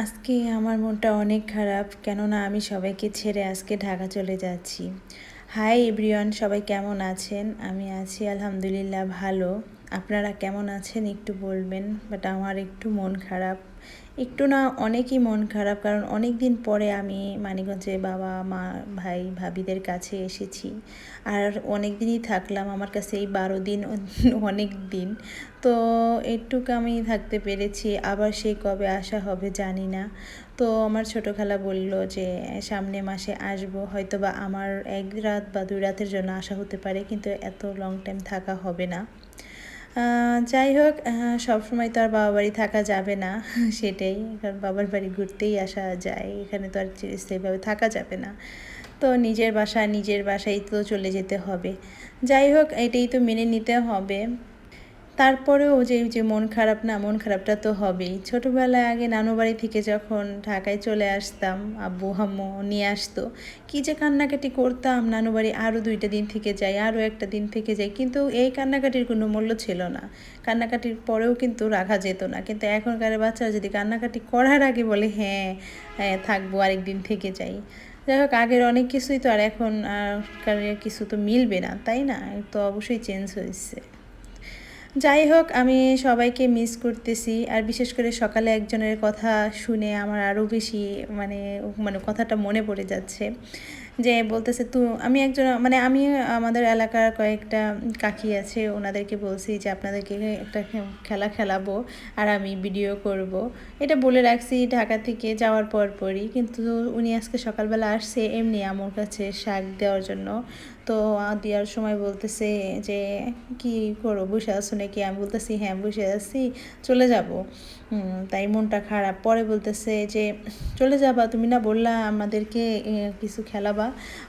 আজকে আমার মনটা অনেক খারাপ, কেননা আমি সবাইকে ছেড়ে আজকে ঢাকা চলে যাচ্ছি। হাই এভরিওয়ান, সবাই কেমন আছেন? আমি আছি আলহামদুলিল্লাহ ভালো। আপনারা কেমন আছেন একটু বলবেন। বাট আমার একটু মন খারাপ, একটু না অনেকই মন খারাপ, কারণ অনেক দিন পরে আমি মানিকগঞ্জে বাবা মা ভাই ভাবিদের কাছে এসেছি। আর অনেক দিনই থাকলাম, আমার কাছে এই 12 দিন অনেক দিন। তো একটুকু আমি থাকতে পেরেছি, আবার সেই কবে আসা হবে জানি না। তো আমার ছোটো খালা বলল যে সামনে মাসে আসবো, হয়তো বা আমার 1 রাত বা 2 রাতের জন্য আসা হতে পারে, কিন্তু এত লং টাইম থাকা হবে না। যাই হোক, সবসময় তো আর বাবা বাড়ি থাকা যাবে না সেটাই, কারণ বাবার বাড়ি ঘুরতেই আসা যায়, এখানে তো আর সেভাবে থাকা যাবে না। তো নিজের বাসায় তো চলে যেতে হবে। যাই হোক, এটাই তো মেনে নিতে হবে। তারপরেও যে মন খারাপ, না মন খারাপটা তো হবেই। ছোটোবেলায় আগে নানু বাড়ি থেকে যখন ঢাকায় চলে আসতাম, আব্বু আম্মু নিয়ে আসতো, কী যে কান্নাকাটি করতাম, নানু বাড়ি আরও 2টা দিন থেকে যাই, আরও একটা দিন থেকে যাই, কিন্তু এই কান্নাকাটির কোনো মূল্য ছিল না। কান্নাকাটির পরেও কিন্তু রাখা যেত না। কিন্তু এখনকার বাচ্চারা যদি কান্নাকাটি করার আগে বলে হ্যাঁ হ্যাঁ থাকবো, আরেকদিন থেকে যাই। যাই হোক, আগের অনেক কিছুই তো আর এখন কিছু তো মিলবে না, তাই না? তো অবশ্যই চেঞ্জ হয়েছে। যাই হোক, আমি সবাইকে মিস করতেছি। আর বিশেষ করে সকালে একজনের কথা শুনে আমার আরও বেশি মানে মানে কথাটা মনে পড়ে যাচ্ছে। যে বলতেছে আমি একজন মানে আমি আমাদের এলাকার কয়েকটা কাকি আছে, ওনাদেরকে বলছি যে আপনাদেরকে একটা খেলা খেলাবো আর আমি ভিডিও করব। এটা বলে রাখছি ঢাকা থেকে যাওয়ার পরই, কিন্তু উনি আজকে সকালবেলা আসছে এমনি আমার কাছে শাক দেওয়ার জন্য। তো দেওয়ার সময় বলতেছে যে কি করো, বসে আছো নাকি? আমি বলতেছি হ্যাঁ বসে আছি, চলে যাব। তাই মনটা খারাপ। পরে বলতেছে যে চলে যাবা, তুমি না বললা আমাদেরকে কিছু খেলাবা।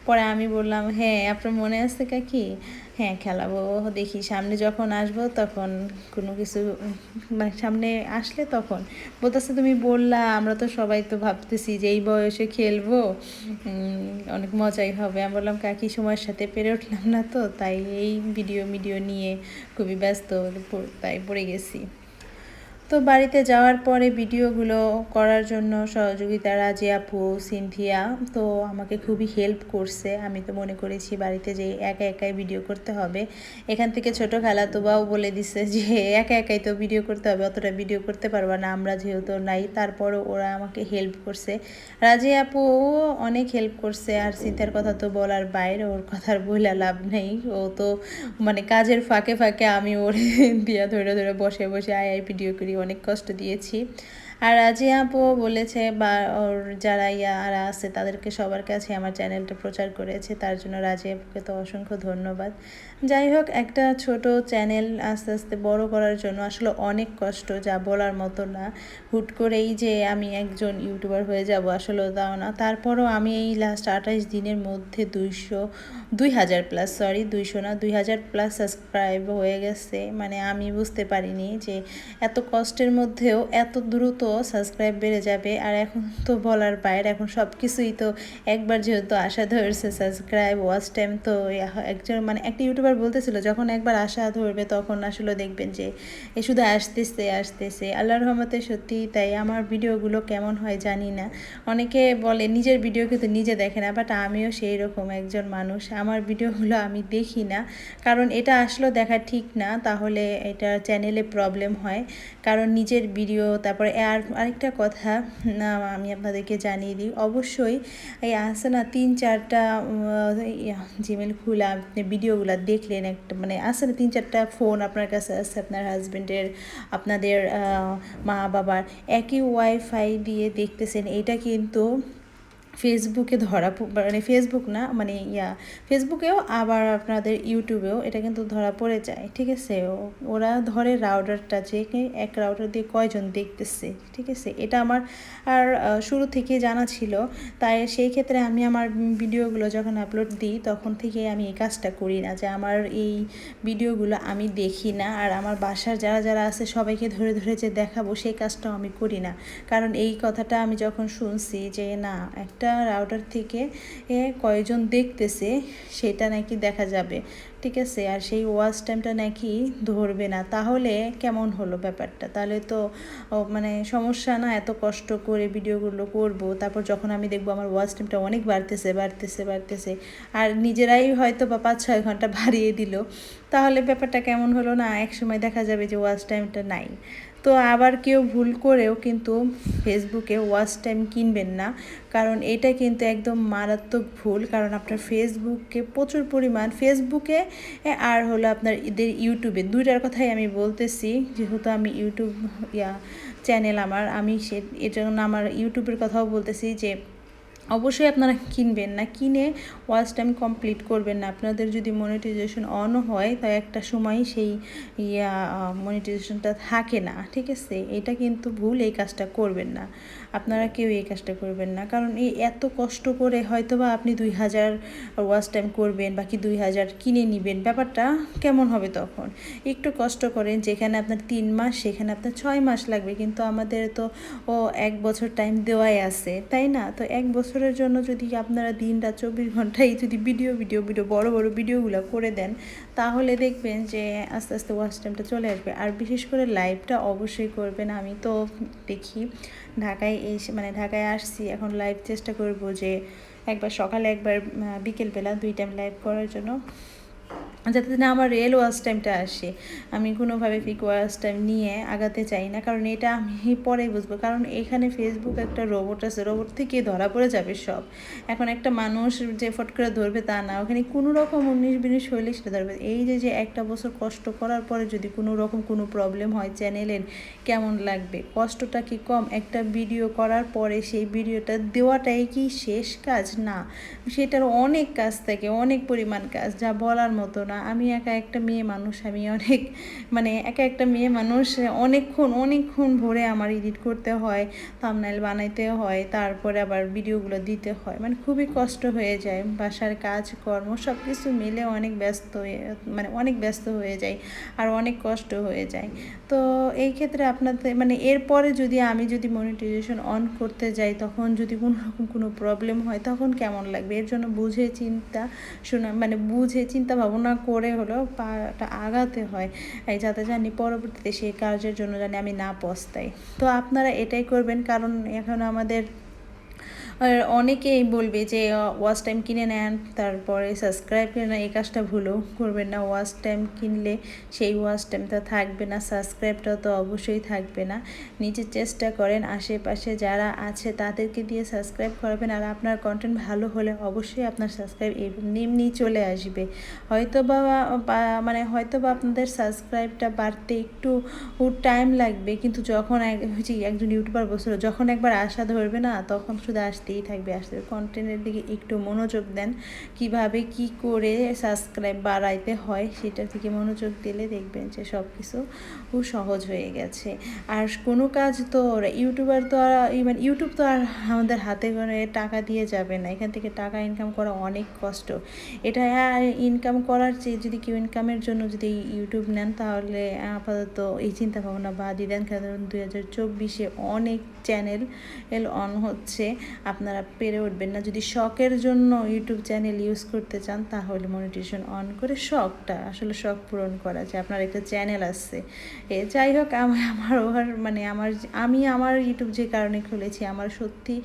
পরে আমি বললাম হ্যাঁ আপনার মনে আছে কাকি, হ্যাঁ খেলাবো, দেখি সামনে যখন আসবো তখন কোনো কিছু মানে সামনে আসলে তখন। বলতেছে তুমি বললা, আমরা তো সবাই তো ভাবতেছি যে এই বয়সে খেলবো, অনেক মজাই হবে। আমি বললাম কাকি সময়ের সাথে পেরে উঠলাম না, তো তাই এই ভিডিও নিয়ে খুবই ব্যস্ত, তাই পড়ে গেছি। তো বাড়িতে যাওয়ার পরে ভিডিওগুলো করার জন্য সহযোগিতা রাজি আপু, সিনথিয়া তো আমাকে খুবই হেল্প করছে। আমি তো মনে করেছি বাড়িতে যে একা একাই ভিডিও করতে হবে। এখান থেকে ছোটো খালাতোবাও বলে দিছে যে একা একাই তো ভিডিও করতে হবে, অতটা ভিডিও করতে পারবা না আমরা যেহেতু নাই। তারপরও ওরা আমাকে হেল্প করছে। রাজি আপু অনেক হেল্প করছে। আর সিনথিয়ার কথা তো বলার বাইরে, ওর কথার বইলা লাভ নেই। ও তো মানে কাজের ফাঁকে ফাঁকে আমি ওর দিয়া ধরে ধরে বসে বসে ভিডিও করি, অনেক কষ্ট দিয়েছি। আর রাজিয়া আপু বলেছে বা ওর যারা ইয়ারা আছে তাদেরকে সবার কাছে আমার চ্যানেলটা প্রচার করেছে, তার জন্য রাজিয়া আপুকে তো অসংখ্য ধন্যবাদ। যাই হোক, একটা ছোট চ্যানেল আস্তে আস্তে বড় করার জন্য আসলে অনেক কষ্ট, যা বলার মতো না। হুট করেই যে আমি একজন ইউটিউবার হয়ে যাব আসলে তাও না। তারপরও আমি এই লাস্ট 28 দিনের মধ্যে 2000 প্লাস, সরি 200 না, 2000 প্লাস সাবস্ক্রাইব হয়ে গেছে। মানে আমি বুঝতে পারিনি যে এত কষ্টের মধ্যেও এত দ্রুত সাবস্ক্রাইব বেড়ে যাবে। আর এখন তো বলার বাইরে, এখন সব কিছুই তো একবার যেহেতু আশা ধরছে, সাবস্ক্রাইব ওয়াচ টাইম তো একজন মানে একটা ইউটিউবার বলতেছিল যখন একবার আশা ধরবে তখন আসলে দেখবেন যে এ শুধু আসতেছে আসতেছে। আল্লাহর রহমতে সত্যি তাই। আমার ভিডিওগুলো কেমন হয় জানি না, অনেকে বলে নিজের ভিডিও কিন্তু নিজে দেখে না, বাট আমিও সেই রকম একজন মানুষ। আমার ভিডিওগুলো আমি দেখি না, কারণ এটা আসলে দেখা ঠিক না, তাহলে এটা চ্যানেলে প্রবলেম হয়। কারণ নিজের ভিডিও, তারপরে আরেকটা কথা আমি আপনাদেরকে জানিয়ে দিই, অবশ্যই এই আছে না 3-4টা জিমেল খোলা, আপনি ভিডিওগুলো দেখলেন, একটা মানে আছে না 3-4টা ফোন আপনার কাছে আছে, আপনার হাজব্যান্ডের, আপনাদের মা বাবার, একই ওয়াইফাই দিয়ে দেখতেছেন, এটা কিন্তু ফেসবুকে মানে ফেসবুক না মানে ফেসবুকেও আবার আপনাদের ইউটিউবেও এটা কিন্তু ধরা পড়ে যায়, ঠিক আছে? ওরা ধরে রাউটারটা, যে এক রাউটার দিয়ে কয়জন দেখতেছে, ঠিক আছে? এটা আমার আর শুরু থেকে জানা ছিল। তাই সেই ক্ষেত্রে আমি আমার ভিডিওগুলো যখন আপলোড দিই তখন থেকে আমি এই কাজটা করি না, যে আমার এই ভিডিওগুলো আমি দেখি না। আর আমার বাসার যারা যারা আছে সবাইকে ধরে ধরে যে দেখাবো, সেই কাজটাও আমি করি না। কারণ এই কথাটা আমি যখন শুনছি যে না, একটা একটা রাউটার থেকে কয়জন দেখতেছে সেটা নাকি দেখা যাবে, ঠিক আছে। আর সেই ওয়াচ টাইমটা নাকি ধরবে না, তাহলে কেমন হলো ব্যাপারটা? তাহলে তো মানে সমস্যা না? এত কষ্ট করে ভিডিওগুলো করব, তারপর যখন আমি দেখবো আমার ওয়াচ টাইমটা অনেক বাড়তেছে আর নিজেরাই হয়তো বা 5-6 ঘন্টা বাড়িয়ে দিল, তাহলে ব্যাপারটা কেমন হলো না? একসময় দেখা যাবে যে ওয়াচ টাইমটা নাই। তো আবার কেউ ভুল করেও কিন্তু ফেসবুকে ওয়াচ টাইম কিনবেন না, কারণ এটা কিন্তু একদম মারাত্মক ভুল। কারণ আপনার ফেসবুকে প্রচুর পরিমাণ, ফেসবুকে আর হলো আপনার এদের ইউটিউবে, দুইটার কথাই আমি বলতেছি, যেহেতু আমি ইউটিউব চ্যানেল আমার, আমি এর জন্য আমার ইউটিউবের কথাও বলতেছি যে অবশ্যই আপনারা কিনবেন না, কিনে ওয়াচ টাইম কমপ্লিট করবেন না। আপনাদের যদি মনিটাইজেশন অন হয় তাই একটা সময় সেই মনিটাইজেশনটা থাকে না, ঠিক আছে। এটা কিন্তু ভুল, এই কাজটা করবেন না, আপনারা কেউ এই কাজটা করবেন না। কারণ এই এত কষ্ট করে হয়তো বা আপনি 2000 ওয়াচ টাইম করবেন, বাকি 2000 কিনে নেবেন, ব্যাপারটা কেমন হবে তখন? একটু কষ্ট করেন, যেখানে আপনার 3 মাস সেখানে আপনার 6 মাস লাগবে, কিন্তু আমাদের তো 1 বছর টাইম দেওয়াই আছে, তাই না? তো 1 বছরের জন্য যদি আপনারা দিন রাত 24 ঘন্টায় যদি ভিডিও বড় ভিডিওগুলো করে দেন, তাহলে দেখবেন যে আস্তে আস্তে ওয়াচ টাইমটা চলে আসবে। আর বিশেষ করে লাইভটা অবশ্যই করবেন। আমি তো দেখি ঢাকায় এসে, মানে ঢাকায় আসছি, এখন লাইভ চেষ্টা করব যে একবার সকালে একবার বিকেলবেলা 2 টাইম লাইভ করার জন্য, যাতে না আমার রিয়েল ওয়াচ টাইমটা আসে। আমি কোনোভাবে ফিক ওয়াচ টাইম নিয়ে আগাতে চাই না, কারণ এটা আমি পরেই বুঝবো। কারণ এখানে ফেসবুক একটা রোবট আছে, রোবট থেকে ধরা পড়ে যাবে সব। এখন একটা মানুষ যে ফট করে ধরবে তা না, ওখানে কোনো রকম 19-20 হইলে সেটা ধরবে। এই যে 1টা বছর কষ্ট করার পরে যদি কোনো রকম কোনো প্রবলেম হয় চ্যানেলের, কেমন লাগবে? কষ্টটা কি কম? একটা ভিডিও করার পরে সেই ভিডিওটা দেওয়াটাই কি শেষ কাজ? না, সেটার অনেক কাজ থাকে, অনেক পরিমাণ কাজ, যা বলার মতো না। আমি একা একটা মেয়ে মানুষ, আমি অনেক, মানে একা একটা মেয়ে মানুষ, অনেকক্ষণ ভরে আমার এডিট করতে হয়, থাম্বনেইল বানাইতে হয়, তারপরে আবার ভিডিওগুলো দিতে হয়, মানে খুবই কষ্ট হয়ে যায়। বাসার কাজকর্ম সব কিছু মিলে অনেক ব্যস্ত হয়ে যায়, আর অনেক কষ্ট হয়ে যায়। তো এই ক্ষেত্রে আপনাদের, মানে এরপরে আমি যদি মনিটাইজেশন অন করতে যাই, তখন যদি কোনো রকম কোনো প্রবলেম হয়, তখন কেমন লাগবে? এর জন্য বুঝে চিন্তা ভাবনা করে হলেও পাটা আগাতে হয়, যাতে জানি পরবর্তীতে সেই কাজের জন্য আমি না পস্তাই। তো আপনারা এটাই করবেন, কারণ এখন আমাদের আর অনেকেই বলবে যে ওয়াচ টাইম কিনে নেন, তারপরে সাবস্ক্রাইব করে না, এই কাজটা ভুলেও করবেন না। ওয়াচ টাইম কিনলে সেই ওয়াচ টাইমটা থাকবে না, সাবস্ক্রাইবটা তো অবশ্যই থাকবে না। নিজে চেষ্টা করেন আশেপাশে যারা আছে তাদেরকে দিয়ে সাবস্ক্রাইব করাবেন, আর আপনার কন্টেন্ট ভালো হলে অবশ্যই আপনার সাবস্ক্রাইব এমনি চলে আসবে। হয়তো বা আপনাদের সাবস্ক্রাইবটা বাড়তে একটু টাইম লাগবে, কিন্তু যখন একজন ইউটিউবার বলছিল, যখন একবার আশা ধরবে না, তখন শুধু আসতেই থাকবে। কন্টেন্টের দিকে একটু মনোযোগ দেন, কিভাবে কি করে সাবস্ক্রাইব বাড়াইতে হয় সেটার দিকে মনোযোগ দিলে দেখবেন যে সব কিছু সহজ হয়ে গেছে। আর কোনো কাজ তো ইউটিউব তো আর আমাদের হাতে করে টাকা দিয়ে যাবে না, এখান থেকে টাকা ইনকাম করা অনেক কষ্ট। এটা ইনকাম করার চেয়ে যদি কেউ ইনকামের জন্য যদি ইউটিউব নেন, তাহলে আপাতত এই চিন্তা ভাবনা বাদই দেন। কারণ 2024-এ অনেক চ্যানেল অন হচ্ছে, আপনারা পেরে উঠবেন না। যদি শখের জন্য ইউটিউব চ্যানেল ইউজ করতে চান, তাহলে মনিটাইজেশন অন করে শখ পূরণ করা যায়। আপনার একটা চ্যানেল আছে, যাই হোক, আমি আমার ইউটিউব যে কারণে খুলেছি, আমার সত্যি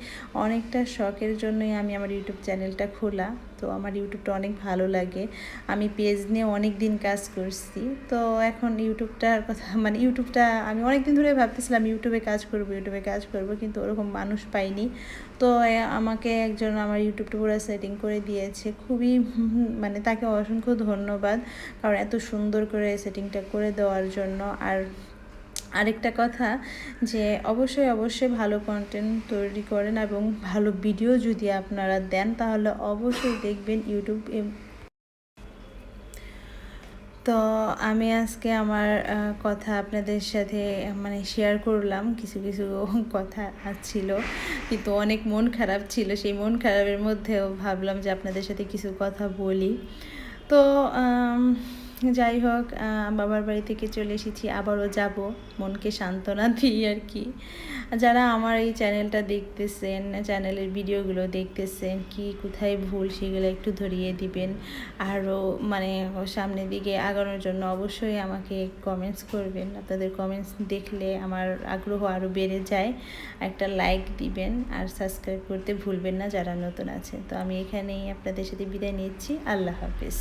অনেকটা শখের জন্যই আমি আমার ইউটিউব চ্যানেলটা খোলা। তো আমার ইউটিউবটা অনেক ভালো লাগে, আমি পেজ নিয়ে অনেক দিন কাজ করছি। তো এখন ইউটিউবটা আমি অনেক দিন ধরে ভাবতেছিলাম ইউটিউবে কাজ করব, কিন্তু ওরকম মানুষ পাইনি। তো আমাকে একজন আমার ইউটিউবটা পুরো সেটিং করে দিয়েছে, খুবই তাকে অসংখ্য ধন্যবাদ, কারণ এত সুন্দর করে সেটিংটা করে দেওয়ার জন্য। আর আরেকটা কথা, যে অবশ্যই ভালো কন্টেন্ট তৈরি করেন, এবং ভালো ভিডিও যদি আপনারা দেন, তাহলে অবশ্যই দেখবেন ইউটিউব। তো আমি আজকে আমার কথা আপনাদের সাথে শেয়ার করলাম, কিছু কথা ছিল, কিন্তু অনেক মন খারাপ ছিল। সেই মন খারাপের মধ্যেও ভাবলাম যে আপনাদের সাথে কিছু কথা বলি। তো যাই হোক, বাবার বাড়ি থেকে চলে এসেছি, আবারও যাব মনকে সান্ত্বনা দিই আর কি। যারা আমার এই চ্যানেলটা দেখতেছেন, চ্যানেলের ভিডিওগুলো দেখতেছেন, কি কোথায় ভুল সেগুলো একটু ধরিয়ে দিবেন। আরও মানে সামনের দিকে আগানোর জন্য অবশ্যই আমাকে কমেন্টস করবেন। আপনাদের কমেন্টস দেখলে আমার আগ্রহ আরও বেড়ে যায়। একটা লাইক দিবেন আর সাবস্ক্রাইব করতে ভুলবেন না যারা নতুন আছে। তো আমি এখানেই আপনাদের সাথে বিদায় নিচ্ছি। আল্লাহ হাফিজ।